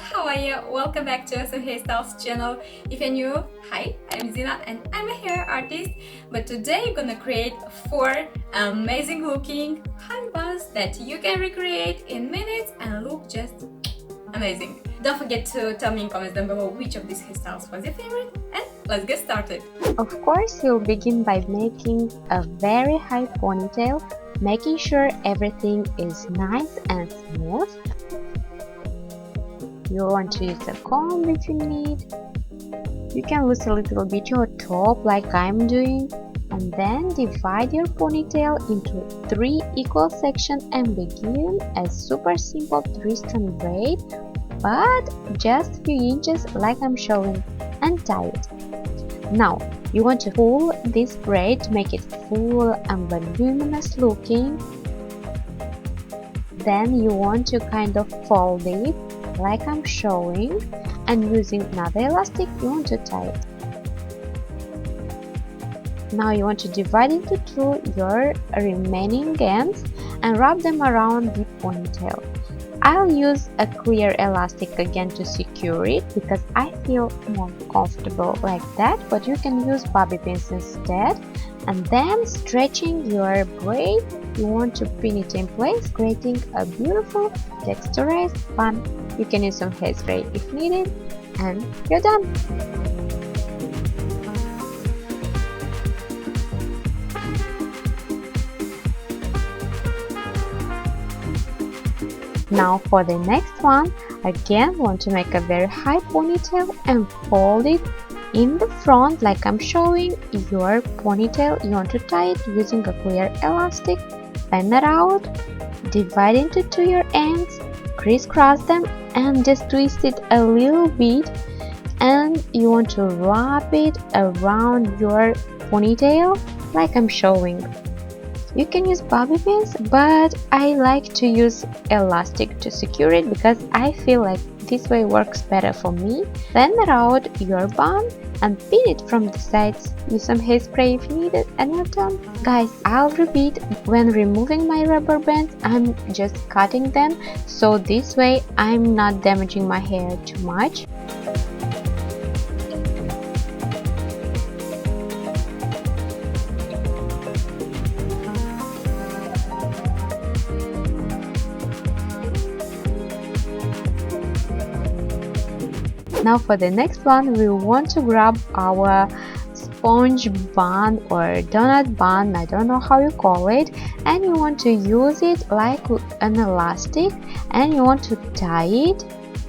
how are you? Welcome back to Awesome Hairstyles channel. If you're new, hi, I'm Zina and I'm a hair artist. But today I'm gonna create 4 amazing looking honey buns that you can recreate in minutes and look just amazing. Don't forget to tell me in comments down below which of these hairstyles was your favorite, and let's get started. Of course, you'll begin by making a very high ponytail, making sure everything is nice and smooth. You want to use a comb if you need. You can lose a little bit your top like I'm doing, and then divide your ponytail into 3 equal sections and begin a super simple twist-on braid, but just few inches like I'm showing, and tie it. Now you want to pull this braid to make it full and voluminous looking. Then you want to kind of fold it like I'm showing, and using another elastic you want to tie it. Now you want to divide into 2 your remaining ends and wrap them around the ponytail. I'll use a clear elastic again to secure it because I feel more comfortable like that, but you can use bobby pins instead. And then stretching your braid, you want to pin it in place, creating a beautiful texturized bun. You can use some hairspray if needed, and you're done. Now for the next one, again want to make a very high ponytail and fold it in the front like I'm showing. Your ponytail, you want to tie it using a clear elastic, bend it out, divide into 2 your ends, crisscross them and just twist it a little bit, and you want to wrap it around your ponytail like I'm showing. You can use bobby pins, but I like to use elastic to secure it because I feel like this way works better for me. Bend out your bun and pin it from the sides. Use some hairspray if needed, and you're done. Guys, I'll repeat, when removing my rubber bands, I'm just cutting them, so this way I'm not damaging my hair too much. Now for the next one, we want to grab our sponge bun or donut bun, I don't know how you call it, and you want to use it like an elastic and you want to tie it.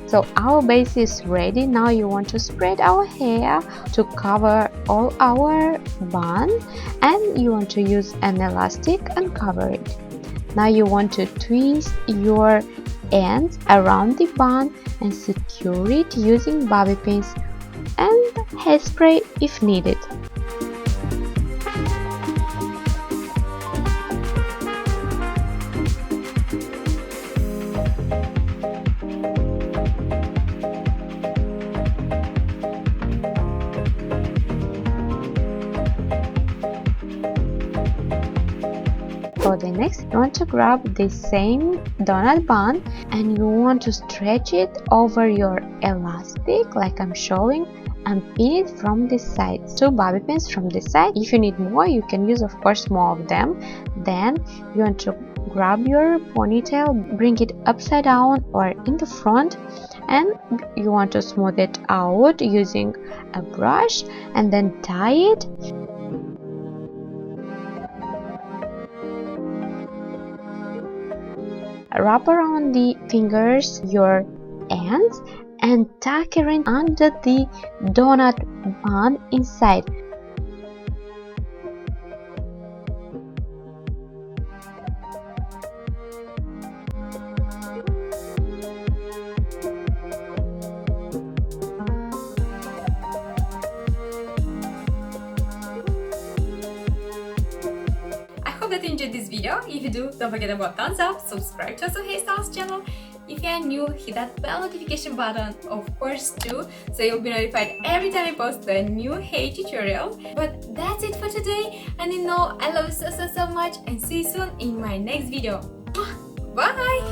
So our base is ready. Now you want to spread our hair to cover all our bun, and you want to use an elastic and cover it. Now you want to twist your ends around the bun and secure it using bobby pins and hairspray if needed. For the next, you want to grab the same donut bun and you want to stretch it over your elastic like I'm showing and pin it from the side. 2 bobby pins from the side. If you need more, you can use of course more of them. Then you want to grab your ponytail, bring it upside down or in the front, and you want to smooth it out using a brush and then tie it. Wrap around the fingers your ends and tuck it in under the donut bun inside. That you enjoyed this video. If you do, don't forget about thumbs up, subscribe to Awesome Hairstyles channel. If you are new, hit that bell notification button of course too, so you'll be notified every time I post a new hair tutorial. But that's it for today, and you know I love you so much, and see you soon in my next video. Bye!